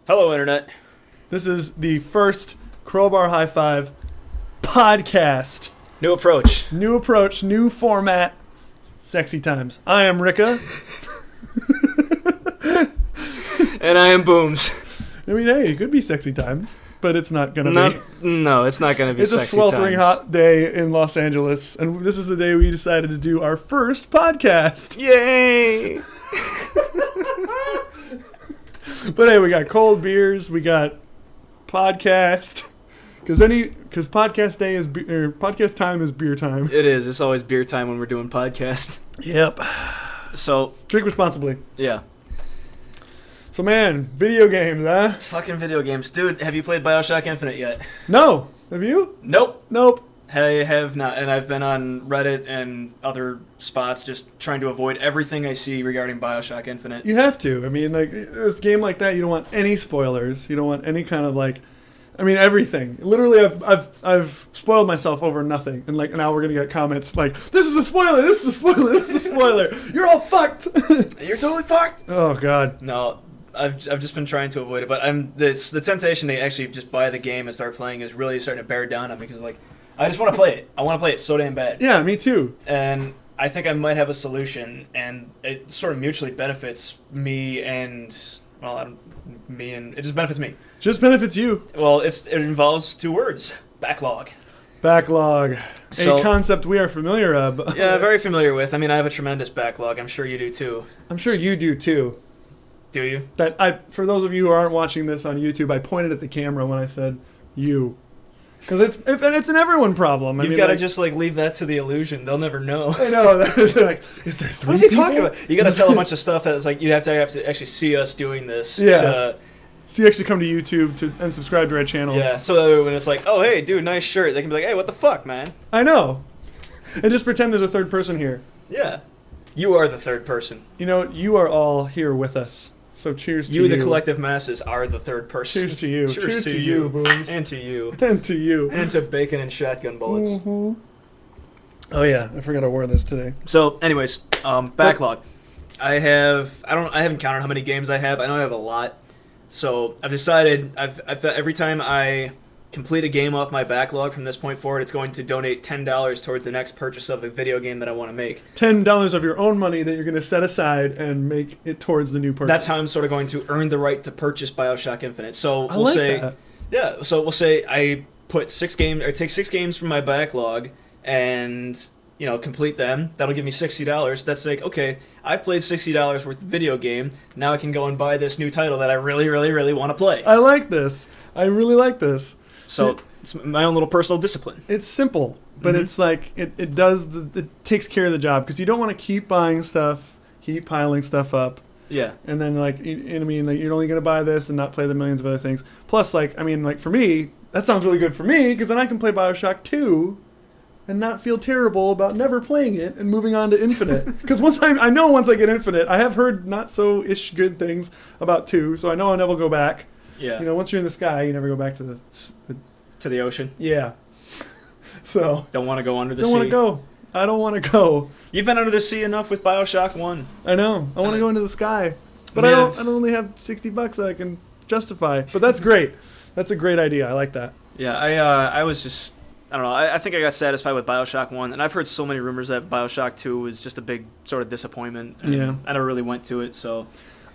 Hello, Internet. This is the first Crowbar Highfive podcast. New approach. New approach, new format, sexy times. I am Ricka. And I am Booms. I mean, hey, it could be sexy times, but it's not going to be. No, it's not going to be It's sexy a sweltering times. hot day in Los Angeles, and this is the day we decided to do our first podcast. Yay! But hey, we got cold beers, we got podcast, because podcast day is podcast time is beer time. It is. It's always beer time when we're doing podcast. Yep. So, Drink responsibly. yeah. So man, video games, huh? Fucking video games. Dude, have you played Bioshock Infinite yet? No. Have you? Nope. Nope. I have not. And I've been on Reddit and other spots just trying to avoid everything I see regarding Bioshock Infinite. You have to. I mean, like, there's a game like that, you don't want any spoilers. You don't want any kind of everything. Literally, I've spoiled myself over nothing, and now we're gonna get comments like, "This is a spoiler. This is a spoiler. This is a spoiler. You're all fucked." You're totally fucked. Oh God. No, I've just been trying to avoid it, but the temptation to actually just buy the game and start playing is really starting to bear down on me because I just want to play it. I want to play it so damn bad. Yeah, me too. And I think I might have a solution, and it sort of mutually benefits me and it just benefits me. Just benefits you. Well, it involves two words: backlog. Backlog, So- a concept we are familiar of. Yeah, very familiar with. I mean, I have a tremendous backlog. I'm sure you do too. I'm sure you do too. Do you? For those of you who aren't watching this on YouTube, I pointed at the camera when I said you. Because it's an everyone problem. You've got to just leave that to the illusion. They'll never know. I know. They're like, is there three What's he people? talking about? You got to tell a bunch of stuff that's you have to actually see us doing this. Yeah. So you actually come to YouTube and subscribe to our channel. Yeah. So that when it's like, oh hey, dude, nice shirt, they can be like, hey, what the fuck, man? I know. And just pretend there's a third person here. Yeah. You are the third person. You know, you are all here with us. So cheers to you. You, the collective masses, are the third person. Cheers to you. Cheers to you, Booms. And to you. And to you. And to bacon and shotgun bullets. Mm-hmm. Oh yeah, I forgot I wore this today. So, anyways, backlog. I haven't counted how many games I have. I know I have a lot. So I've decided every time I complete a game off my backlog from this point forward, it's going to donate $10 towards the next purchase of a video game that I want to make. $10 of your own money that you're going to set aside and make it towards the new purchase. That's how I'm sort of going to earn the right to purchase Bioshock Infinite. So I like that. Yeah. So we'll say I put take 6 games from my backlog and complete them. That'll give me $60. That's okay, I've played $60 worth of video game. Now I can go and buy this new title that I really, really, really want to play. I like this. I really like this. So it's my own little personal discipline. It's simple, but it's it takes care of the job because you don't want to keep buying stuff, keep piling stuff up. Yeah. And then you're only going to buy this and not play the millions of other things. Plus, for me, that sounds really good for me because then I can play Bioshock 2 and not feel terrible about never playing it and moving on to Infinite. Because once I get Infinite, I have heard not so ish good things about 2, so I know I'll never go back. Yeah. Once you're in the sky, you never go back to the ocean. Yeah. So don't want to go under the sea. Don't want to go. I don't want to go. You've been under the sea enough with Bioshock 1. I know. I want to go into the sky, but I don't only have $60 that I can justify. But that's great. That's a great idea. I like that. Yeah. I was just. I don't know. I think I got satisfied with Bioshock 1, and I've heard so many rumors that Bioshock 2 was just a big sort of disappointment. And yeah. I never really went to it, so.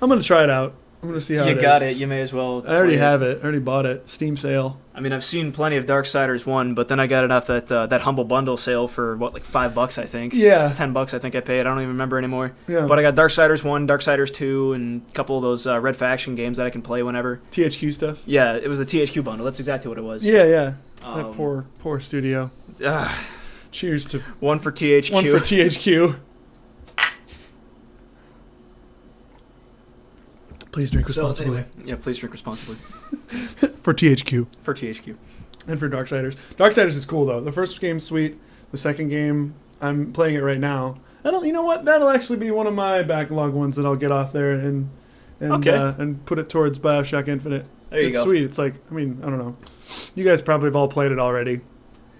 I'm going to try it out. I'm going to see how it is. You got it. You may as well. I already have it. I already bought it. Steam sale. I mean, I've seen plenty of Darksiders 1, but then I got it off that Humble Bundle sale for, $5, I think? Yeah. $10 I think I paid. I don't even remember anymore. Yeah. But I got Darksiders 1, Darksiders 2, and a couple of those Red Faction games that I can play whenever. THQ stuff? Yeah, it was the THQ bundle. That's exactly what it was. Yeah. That poor studio. Cheers to... One for THQ. One for THQ. Please drink responsibly. Yeah, please drink responsibly. For THQ. For THQ. And for Darksiders. Darksiders is cool, though. The first game's sweet. The second game, I'm playing it right now. You know what? That'll actually be one of my backlog ones that I'll get off there and put it towards Bioshock Infinite. There you it's go. Sweet. It's I don't know. You guys probably have all played it already.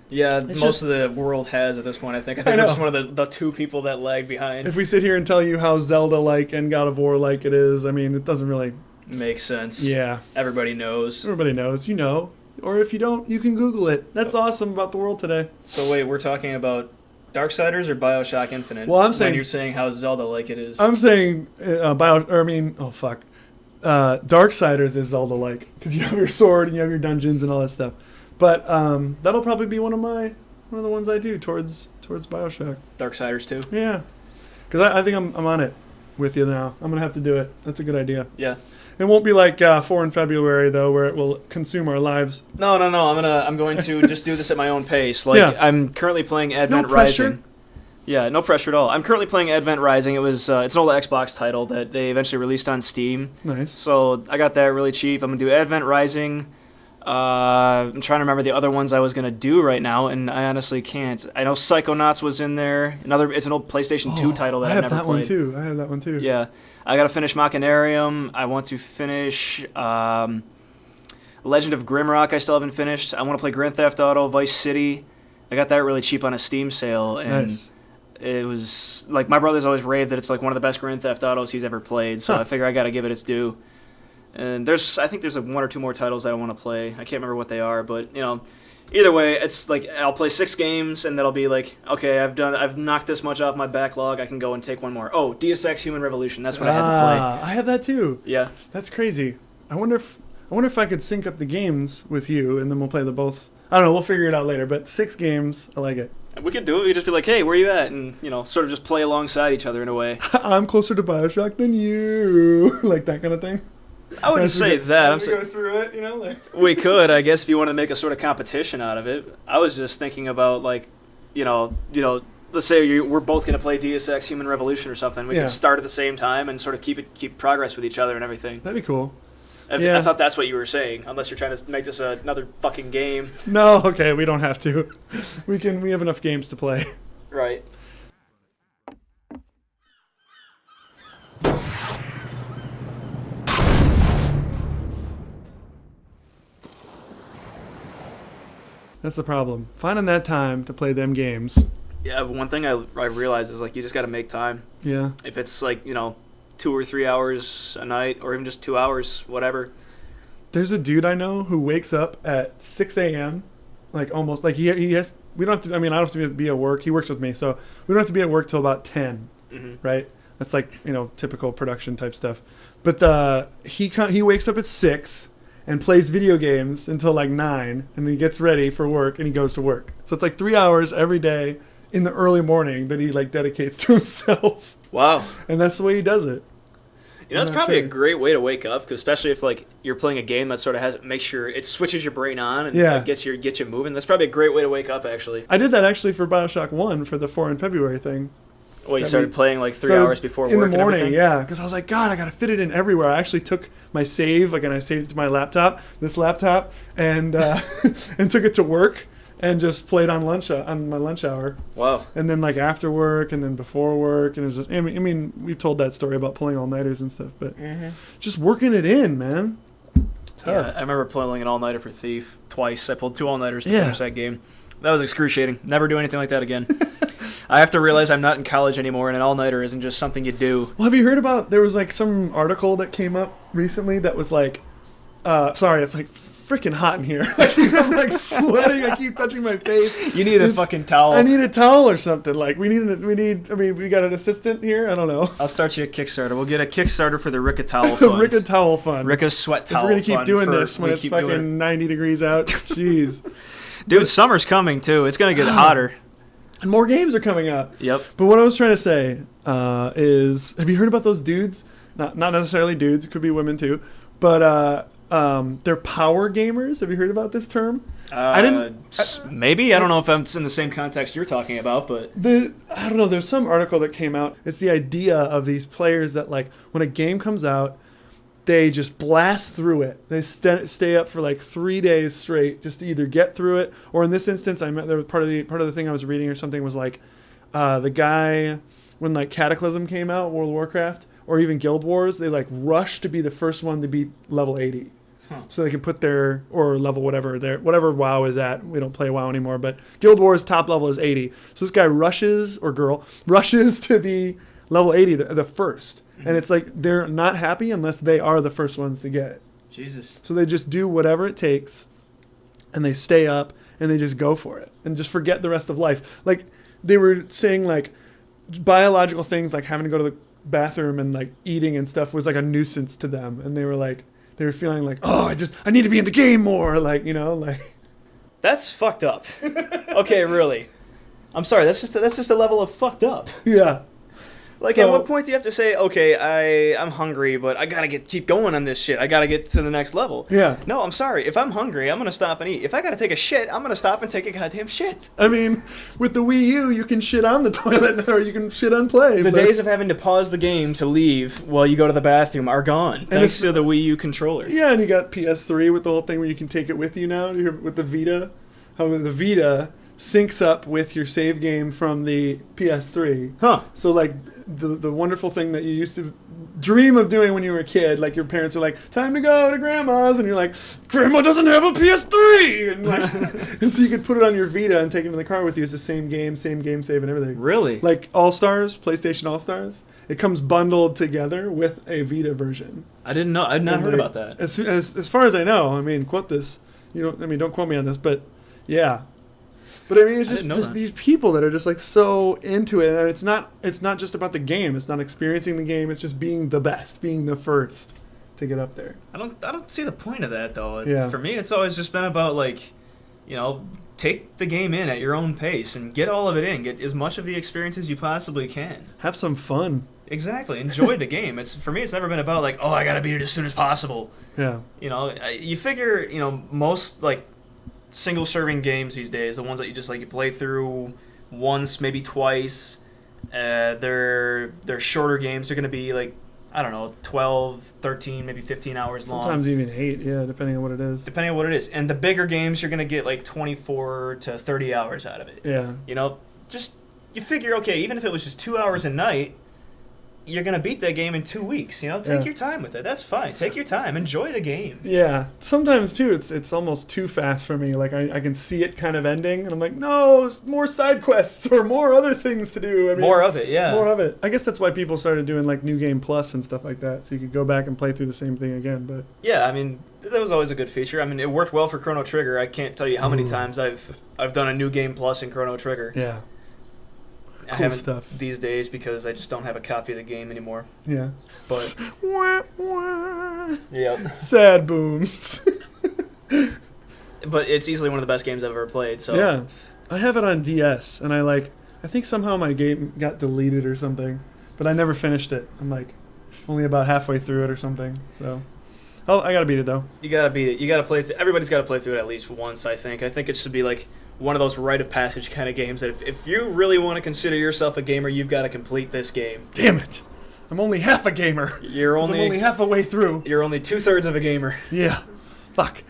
Yeah, most of the world has at this point, I think. I think we're just one of the 2 people that lag behind. If we sit here and tell you how Zelda-like and God of War-like it is, it doesn't really... Makes sense. Yeah. Everybody knows. Everybody knows. You know. Or if you don't, you can Google it. That's awesome about the world today. So wait, we're talking about Darksiders or Bioshock Infinite? Well, I'm saying... When you're saying how Zelda-like it is. I'm saying Darksiders is Zelda-like. Because you have your sword and you have your dungeons and all that stuff. But that'll probably be one of the ones I do towards Bioshock. Darksiders too? Yeah. Because I think I'm on it with you now. I'm going to have to do it. That's a good idea. Yeah. It won't be like 4 in February, though, where it will consume our lives. No. I'm going to just do this at my own pace. Like, yeah. I'm currently playing Advent Rising. Yeah, no pressure at all. I'm currently playing Advent Rising. It's an old Xbox title that they eventually released on Steam. Nice. So I got that really cheap. I'm going to do Advent Rising. I'm trying to remember the other ones I was going to do right now, and I honestly can't. I know Psychonauts was in there. It's an old PlayStation 2 title that I've never played. I have that one too. Yeah. I got to finish Machinarium. I want to finish Legend of Grimrock. I still haven't finished. I want to play Grand Theft Auto, Vice City. I got that really cheap on a Steam sale, and nice. It was like my brother's always raved that it's like one of the best Grand Theft Autos he's ever played. So I figure I got to give it its due. And I think there's like 1 or 2 more titles that I want to play. I can't remember what they are, but either way, it's like I'll play 6 games, and that'll be like, okay, I've knocked this much off my backlog. I can go and take 1 more. Oh, Deus Ex: Human Revolution. That's what I had to play. I have that too. Yeah, that's crazy. I wonder if I could sync up the games with you, and then we'll play the both. I don't know. We'll figure it out later. But 6 games, I like it. We could do it. We could just be like, hey, where are you at? And sort of just play alongside each other in a way. I'm closer to Bioshock than you, like that kind of thing. I wouldn't say that. I'm go through it, like. We could, I guess, if you want to make a sort of competition out of it. I was just thinking about let's say we're both going to play Deus Ex: Human Revolution or something. We could start at the same time and sort of keep progress with each other and everything. That'd be cool. I thought that's what you were saying, unless you're trying to make this another fucking game. No, okay, we don't have to. We have enough games to play. Right. That's the problem. Finding that time to play them games. Yeah, but one thing I realize is, like, you just got to make time. Yeah. If it's, like, 2 or 3 hours a night, or even just 2 hours, whatever. There's a dude I know who wakes up at 6 a.m., like, almost, like, he has, we don't have to, I don't have to be at work. He works with me, so we don't have to be at work till about 10, right? That's, like, typical production type stuff. But he wakes up at 6 and plays video games until like 9, and he gets ready for work, and he goes to work. So it's like 3 hours every day in the early morning that he like dedicates to himself. Wow. And that's the way he does it. That's probably a great way to wake up, because especially if like you're playing a game that sort of it switches your brain on and like, gets you moving. That's probably a great way to wake up, actually. I did that actually for Bioshock 1 for the 4 in February thing. Well, you started playing like 3 hours before work in the morning, and everything? Yeah, because I was like, God, I got to fit it in everywhere. I actually took my save, and I saved it to my laptop, and and took it to work and just played on my lunch hour. Wow. And then like after work and then before work, and it was just, we've told that story about pulling all-nighters and stuff, but just working it in, man. It's tough. Yeah, I remember pulling an all-nighter for Thief twice. I pulled 2 all-nighters to finish that game. That was excruciating. Never do anything like that again. I have to realize I'm not in college anymore, and an all-nighter isn't just something you do. Well, have you heard about, there was like some article that came up recently that was like, sorry, it's like freaking hot in here. I'm like sweating. I keep touching my face. You need a fucking towel. I need a towel or something. Like we got an assistant here. I don't know. I'll start you a Kickstarter. We'll get a Kickstarter for the Ricka Towel Fund. Ricka Towel Fund. Ricka's Sweat Towel Fund. If we're going to keep doing this when it's fucking fucking 90 degrees out. Jeez. Dude, summer's coming too. It's going to get hotter. And more games are coming out. Yep. But what I was trying to say is, have you heard about those dudes? Not necessarily dudes. It could be women too. But they're power gamers. Have you heard about this term? Maybe. I don't know if it's in the same context you're talking about, but I don't know. There's some article that came out. It's the idea of these players that, like, when a game comes out, they just blast through it. They stay up for like 3 days straight just to either get through it, or in this instance, there was part of the thing I was reading or something was like the guy when like Cataclysm came out, World of Warcraft, or even Guild Wars, they like rush to be the first one to beat level 80. So they can put or level whatever WoW is at. We don't play WoW anymore, but Guild Wars top level is 80. So this guy rushes to be level 80, the first. And it's like they're not happy unless they are the first ones to get it. Jesus. So they just do whatever it takes, and they stay up, and they just go for it, and just forget the rest of life. Like, they were saying, like, biological things like having to go to the bathroom and, like, eating and stuff was, like, a nuisance to them. And they were feeling like, oh, I need to be in the game more. Like, you know, like. That's fucked up. Okay, really. I'm sorry, that's just a level of fucked up. Yeah. Like, So- at what point do you have to say, okay, I'm hungry, but I gotta keep going on this shit. I gotta get to the next level. Yeah. No, I'm sorry. If I'm hungry, I'm gonna stop and eat. If I gotta take a shit, I'm gonna stop and take a goddamn shit. I mean, with the Wii U, you can shit on the toilet or you can shit on play. The but- days of having to pause the game to leave while you go to the bathroom are gone, thanks to the Wii U controller. Yeah, and you got PS3 with the whole thing where you can take it with you now. With the Vita, how the Vita syncs up with your save game from the PS3. Huh. So like the wonderful thing that you used to dream of doing when you were a kid, like your parents are like, time to go to grandma's, and you're like, grandma doesn't have a PS3, and like, and so you could put it on your Vita and take it in the car with you. It's the same game save and everything. Really? Like All Stars, PlayStation All Stars, it comes bundled together with a Vita version. I didn't know. I'd not And heard like, about that. As far as I know, I mean, quote this. Don't quote me on this, but yeah. But I mean, it's I just didn't know that. these people that are just like so into it, and it's not just about the game. It's not experiencing the game. It's just being the best, being the first to get up there. I don't see the point of that though. Yeah. For me, it's always just been about like, take the game in at your own pace and get all of it in. Get as much of the experience as you possibly can. Have some fun. Exactly. Enjoy the game. For me, it's never been about like, oh, I gotta beat it as soon as possible. Yeah. You figure, most like single serving games these days, the ones that you just like you play through once, maybe twice, they're shorter games. They're going to be like, I don't know, 12, 13, maybe 15 hours long. Sometimes even 8, yeah, depending on what it is. Depending on what it is. And the bigger games, you're going to get like 24 to 30 hours out of it. Yeah. You figure, okay, even if it was just 2 hours a night, you're going to beat that game in 2 weeks. Take your time with it. That's fine. Take your time. Enjoy the game. Yeah. Sometimes, too, it's almost too fast for me. Like, I can see it kind of ending, and I'm like, no, more side quests or more other things to do. I mean, More of it, yeah. More of it. I guess that's why people started doing, like, New Game Plus and stuff like that, so you could go back and play through the same thing again. But Yeah, I mean, that was always a good feature. I mean, it worked well for Chrono Trigger. I can't tell you how many times I've done a New Game Plus in Chrono Trigger. yeah. I Cool haven't stuff. these days because I just don't have a copy of the game anymore. Yeah. But Wah, wah. yeah, Sad booms. but it's easily one of the best games I've ever played. So Yeah. I have it on DS, and I think somehow my game got deleted or something, but I never finished it. I'm like only about halfway through it or something. So, I gotta beat it though. you gotta beat it. You gotta play. Everybody's gotta play through it at least once. I think it should be like one of those rite of passage kind of games that if you really want to consider yourself a gamer, you've got to complete this game. Damn it! I'm only half a gamer. You're 'Cause I'm only half a way through. You're only 2/3 of a gamer. Yeah. Fuck.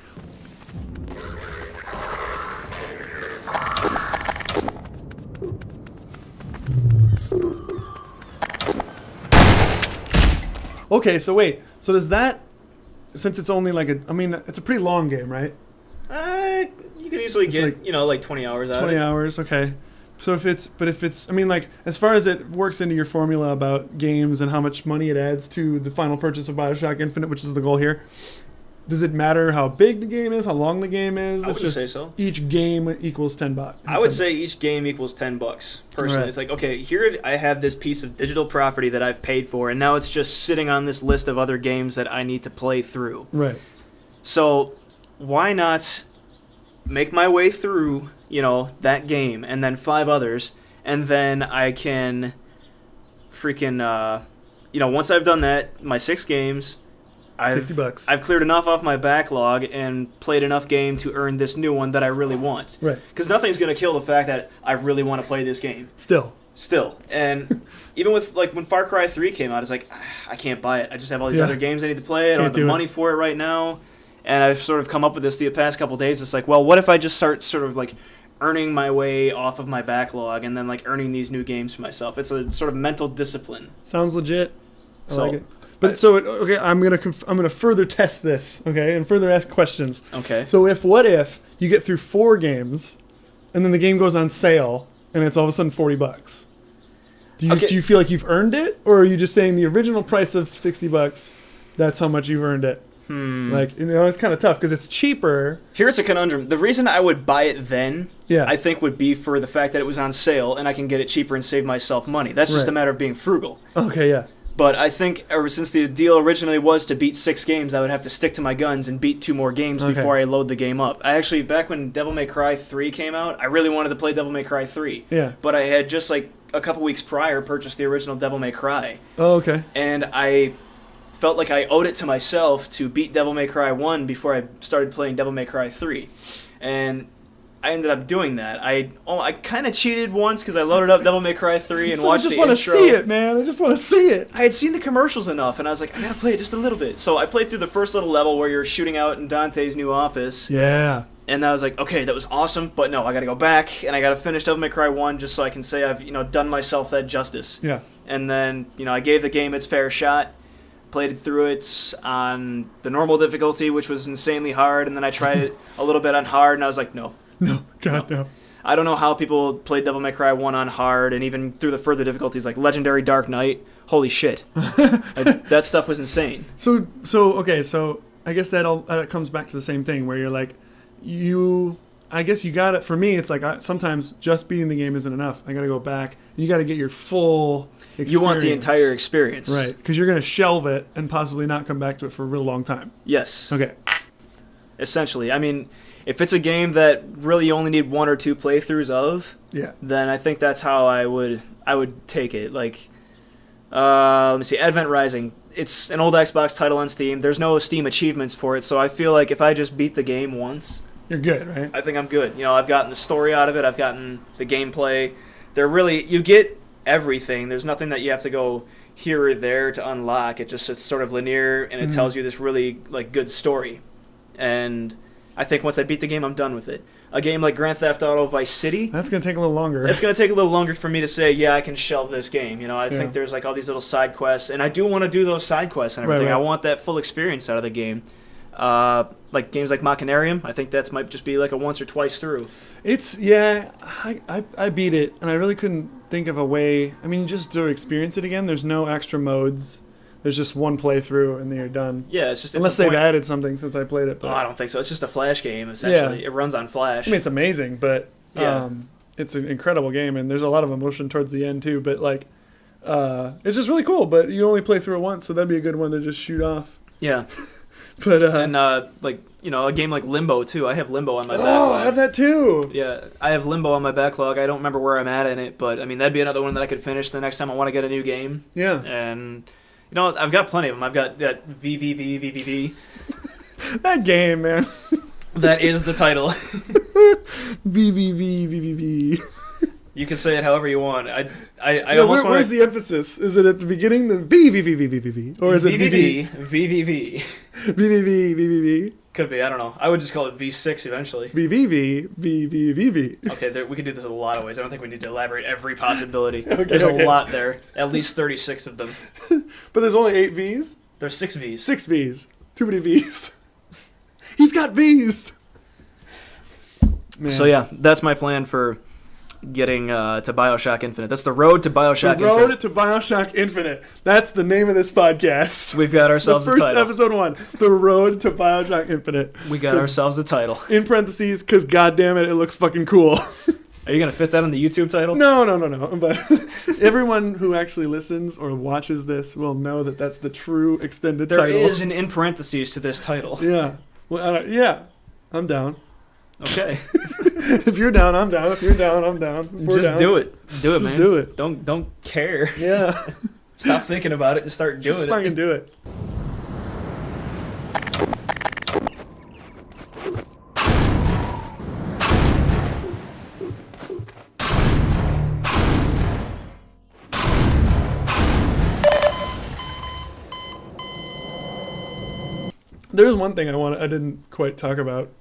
Okay, so wait. So does that, since it's only like it's a pretty long game, right? You could easily get like like 20 hours out of 20 it. hours, okay. So if it's, I mean, like, as far as it works into your formula about games and how much money it adds to the final purchase of Bioshock Infinite, which is the goal here, does it matter how big the game is, how long the game is? I would say so. Each game equals $10. I would say each game equals $10 personally. Right. It's like, okay, here I have this piece of digital property that I've paid for, and now it's just sitting on this list of other games that I need to play through. Right. So why not make my way through, that game and then 5 others, and then I can freaking, once I've done that, my 6 games, $60. I've cleared enough off my backlog and played enough game to earn this new one that I really want. Right. Because nothing's going to kill the fact that I really want to play this game. Still. And even with, like, when Far Cry 3 came out, it's like, I can't buy it. I just have all these other games I need to play. I don't have the money for it right now. And I've sort of come up with this the past couple days. It's like, well, what if I just start sort of, like, earning my way off of my backlog and then, like, earning these new games for myself? It's a sort of mental discipline. Sounds legit. I So, like it. But okay, I'm gonna further test this, okay, and further ask questions. Okay. So what if you get through 4 games, and then the game goes on sale, and it's all of a sudden $40? Do you feel like you've earned it, or are you just saying the original price of $60? That's how much you've earned it. Like, it's kind of tough because it's cheaper. Here's a conundrum. The reason I would buy it then, Yeah. I think, would be for the fact that it was on sale and I can get it cheaper and save myself money. That's just Right. a matter of being frugal. Okay, yeah. But I think ever since the deal originally was to beat 6 games, I would have to stick to my guns and beat 2 more games Okay. before I load the game up. I actually, back when Devil May Cry 3 came out, I really wanted to play Devil May Cry 3. Yeah. But I had just like a couple weeks prior purchased the original Devil May Cry. Oh, okay. And I felt like I owed it to myself to beat Devil May Cry 1 before I started playing Devil May Cry 3. And I ended up doing that. I kind of cheated once because I loaded up Devil May Cry 3 and watched the intro. I just want to see it, man. I just want to see it. I had seen the commercials enough, and I was like, I gotta play it just a little bit. So I played through the first little level where you're shooting out in Dante's new office. Yeah. And I was like, okay, that was awesome, but no, I gotta go back, and I gotta finish Devil May Cry 1 just so I can say I've, done myself that justice. Yeah. And then, I gave the game its fair shot, played it through it on the normal difficulty, which was insanely hard, and then I tried it a little bit on hard, and I was like, no. No, God, no. I don't know how people played Devil May Cry 1 on hard, and even through the further difficulties, like Legendary Dark Knight. Holy shit. That stuff was insane. So I guess that comes back to the same thing where you're like, I guess you got it. For me, it's like sometimes just beating the game isn't enough. I got to go back. You got to get your full experience. You want the entire experience. Right, because you're going to shelve it and possibly not come back to it for a real long time. Yes. Okay. Essentially. I mean, if it's a game that really you only need 1 or 2 playthroughs of, yeah, then I think that's how I would take it. Like, let me see, Advent Rising. It's an old Xbox title on Steam. There's no Steam achievements for it, so I feel like if I just beat the game once, you're good, right? I think I'm good. I've gotten the story out of it. I've gotten the gameplay. You get everything. There's nothing that you have to go here or there to unlock. It's sort of linear, and it tells you this really like good story. And I think once I beat the game, I'm done with it. A game like Grand Theft Auto Vice City, that's going to take a little longer. It's going to take a little longer for me to say, yeah, I can shelve this game. I think there's like all these little side quests, and I do want to do those side quests and everything. Right. I want that full experience out of the game. Like games like Machinarium, I think that might just be like a once or twice through. I beat it, and I really couldn't think of a way. I mean, just to experience it again, there's no extra modes. There's just one playthrough, and then you're done. Yeah, it's just... Unless they've added something since I played it. But I don't think so. It's just a Flash game, essentially. Yeah. It runs on Flash. I mean, it's amazing, but Yeah. It's an incredible game, and there's a lot of emotion towards the end, too. But, like, it's just really cool, but you only play through it once, so that'd be a good one to just shoot off. Yeah. But a game like Limbo, too. I have Limbo on my backlog. Oh, I have that, too! Yeah, I have Limbo on my backlog. I don't remember where I'm at in it, but, I mean, that'd be another one that I could finish the next time I want to get a new game. Yeah. And... I've got plenty of them. I've got that VVV. That game, man. That is the title. VVV. You can say it however you want. I almost want. Where's the emphasis? Is it at the beginning, the VVV, or is it VVV? VVV? Could be. I don't know. I would just call it V6 eventually. VVV. Okay, we could do this a lot of ways. I don't think we need to elaborate every possibility. Okay, There's a lot there. At least 36 of them. But there's only 8 V's? There's 6 V's. 6 V's. Too many V's. He's got V's! Man. So yeah, that's my plan for getting to Bioshock Infinite. That's the road to Bioshock Infinite. The road to Bioshock Infinite. That's the name of this podcast. We've got ourselves the a title. first episode 1. The road to Bioshock Infinite. We got ourselves a title. In parentheses, because goddamn it looks fucking cool. Are you going to fit that on the YouTube title? No. But everyone who actually listens or watches this will know that that's the true extended title. There is an in parentheses to this title. Yeah. Well, yeah. I'm down. Okay. If you're down, I'm down. If you're down, I'm down. Just do it. Do it, man. Just do it. Don't care. Yeah. Stop thinking about it and start doing it. Just fucking do it. There's one thing I didn't quite talk about,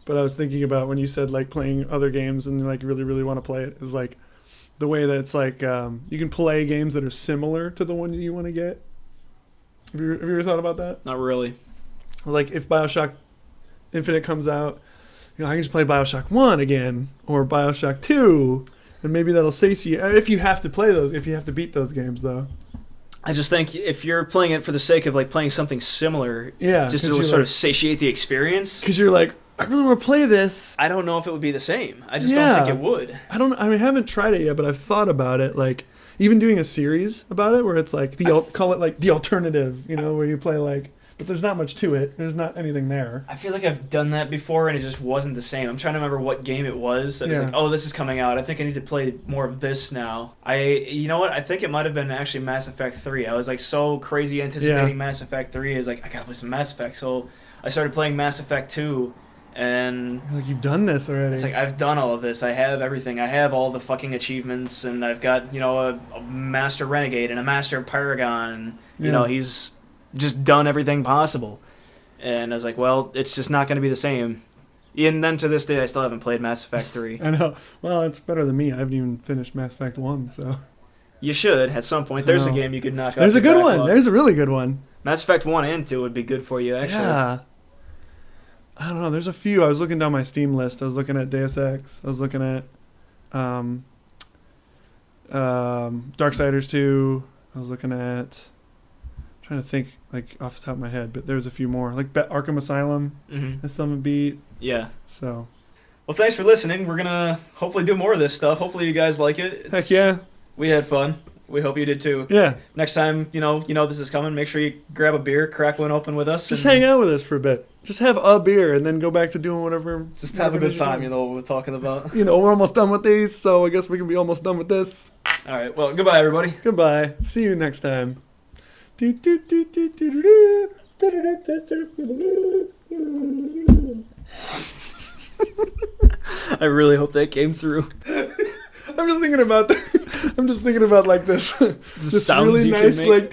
but I was thinking about when you said like playing other games and like really, really want to play it is like the way that it's like you can play games that are similar to the one you want to get. Have you ever thought about that? Not really. Like if Bioshock Infinite comes out, I can just play Bioshock 1 again or Bioshock 2 And maybe that'll satiate if you have to play those, if you have to beat those games, though. I just think if you're playing it for the sake of like playing something similar, Yeah, just 'cause to you're sort like- of satiate the experience, Because you're like, I really want to play this. I don't know if it would be the same. I just Yeah. don't think it would. I haven't tried it yet, but I've thought about it. Like, even doing a series about it where it's like, call it like the alternative, where you play like, but there's not much to it. There's not anything there. I feel like I've done that before, and it just wasn't the same. I'm trying to remember what game it was. I was Yeah. like, oh, this is coming out. I think I need to play more of this now. You know what? I think it might have been actually Mass Effect 3. I was like so crazy anticipating Mass Effect 3. I was like, I gotta play some Mass Effect. So I started playing Mass Effect 2, and Like, you've done this already. it's like, I've done all of this. I have everything. I have all the fucking achievements, and I've got, a Master Renegade and a Master Paragon, and, Yeah. he's just done everything possible. And I was like, well, it's just not going to be the same. And then to this day, I still haven't played Mass Effect 3. I know. Well, it's better than me. I haven't even finished Mass Effect 1, so. You should, at some point. There's a game you could knock out. There's a your good one. backlog. There's a really good one. Mass Effect 1 and 2 would be good for you, actually. Yeah. I don't know. There's a few. I was looking down my Steam list. I was looking at Deus Ex. I was looking at Darksiders 2. I was looking at... trying to think like off the top of my head, but there's a few more. Like Arkham Asylum. Mm-hmm. That's some beat. Yeah. So. Well, thanks for listening. We're going to hopefully do more of this stuff. Hopefully you guys like it. Heck yeah. We had fun. We hope you did too. Yeah. Next time, you know this is coming. Make sure you grab a beer, crack one open with us. Just and hang out with us for a bit. Just have a beer and then go back to doing whatever. Just have a whatever it good is you're time. doing. You know what we're talking about. We're almost done with these, so I guess we can be almost done with this. All right. Well, goodbye, everybody. Goodbye. See you next time. I really hope that came through. I'm just thinking about like this. This sounds really you can nice make. like.